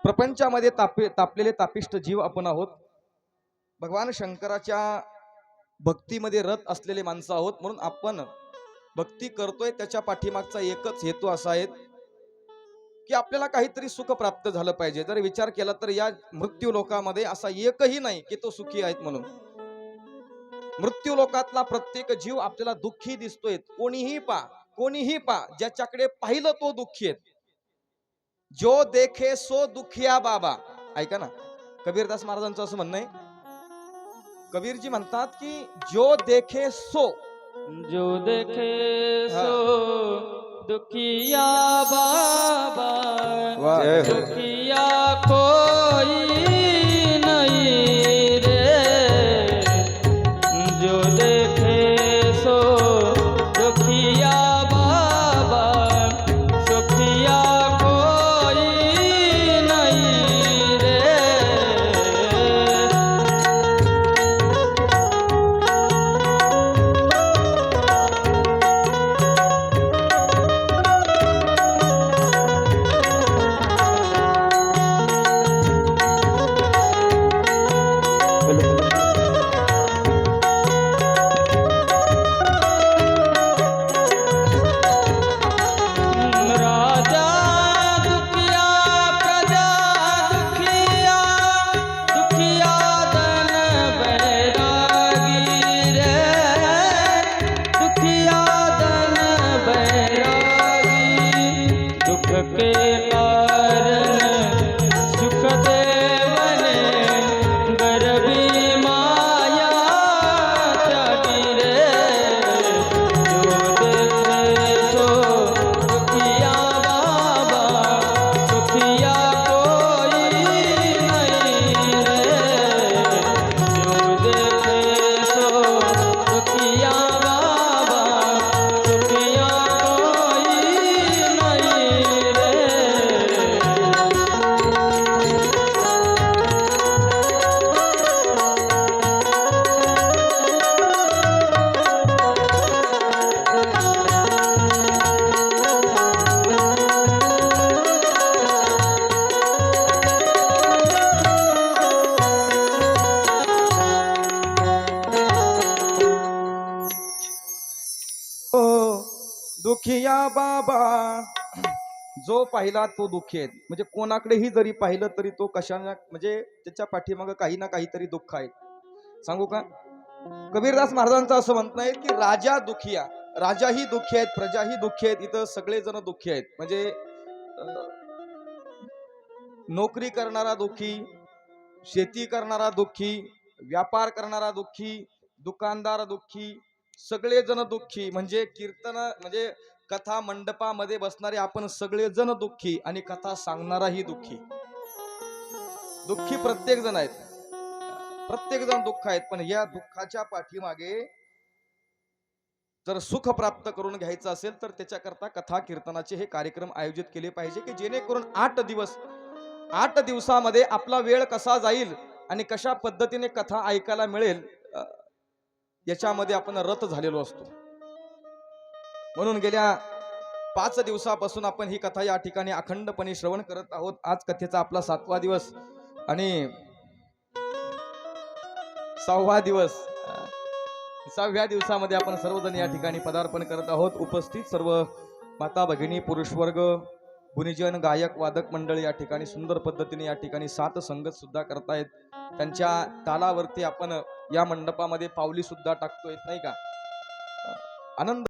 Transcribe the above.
प्रपंचामध्ये तापलेले तापिष्ट जीव आपण आहोत। भगवान शंकराच्या भक्तीमध्ये रत असलेले माणसं आहोत, म्हणून आपण भक्ती करतोय त्याच्या पाठीमागचा एकच हेतू असा आहे की आपल्याला काहीतरी सुख प्राप्त झालं पाहिजे। जर विचार केला तर या मृत्यू लोकामध्ये असा एकही नाही की तो सुखी आहेत म्हणून। मृत्यू लोकातला प्रत्येक जीव आपल्याला दुःखी दिसतोय। कोणीही पा ज्याच्याकडे पाहिलं तो दुःखी आहे। जो देखे सो दुखिया बाबा, ऐका ना, कबीरदास महाराजांचं असं म्हणणं आहे। कबीरजी म्हणतात की जो देखे सो दुखिया बाबा, दुखिया कोई नहीं रे। जो देखे सो दुखिया बाबा, सुखिया कोई नहीं रे। के कारण सुख देवने गर्भी माया त्यागी रे। जो देखे सो दुखिया बाबा, सुखिया कोई नहीं रे। जो देखे सो दुखिया बाबा, सुखिया दुखिया बाबा, जो पाहिला तो दुःखी आहे। म्हणजे कोणाकडेही जरी पाहिलं तरी तो कशाने, म्हणजे त्याच्या पाठीमागे काही ना काहीतरी दुःख आहे। सांगू का, कबीरदास महाराजांचं असं म्हणणं आहे की राजा दुखिया, राजाही दुःखी आहेत, प्रजाही दुःखी आहेत, इथं सगळेजण दुःखी आहेत। म्हणजे नोकरी करणारा दुःखी, शेती करणारा दुःखी, व्यापार करणारा दुःखी, दुकानदार दुःखी, सगळेजण दुःखी। म्हणजे कीर्तन, म्हणजे कथा मंडपामध्ये बसणारे आपण सगळेजण दुःखी, आणि कथा सांगणाराही दुःखी। दुःखी प्रत्येक जण आहेत, प्रत्येक जण दुःख आहेत। पण या दुःखाच्या पाठीमागे जर सुख प्राप्त करून घ्यायचं असेल तर त्याच्याकरता कथा कीर्तनाचे हे कार्यक्रम आयोजित केले पाहिजे की जेणेकरून 8 दिवसामध्ये आपला वेळ कसा जाईल आणि कशा पद्धतीने कथा ऐकायला मिळेल याच्यामध्ये आपण रत झालेलो असतो। म्हणून गेल्या 5 दिवसापासून आपण ही कथा या ठिकाणी अखंडपणे श्रवण करत आहोत। आज कथेचा आपला 7वा दिवस आणि 6वा दिवस। 6व्या दिवसामध्ये आपण सर्वजण या ठिकाणी पदार्पण करत आहोत। उपस्थित सर्व माता भगिनी, पुरुष वर्ग, गुणीजन, गायक, वादक मंडळी या ठिकाणी सुंदर पद्धतीने या ठिकाणी साथ संगत सुद्धा करतायत। त्यांच्या तालावरती आपण या मंडपामध्ये पावली सुद्धा टाकतोय, नाही का? आनंद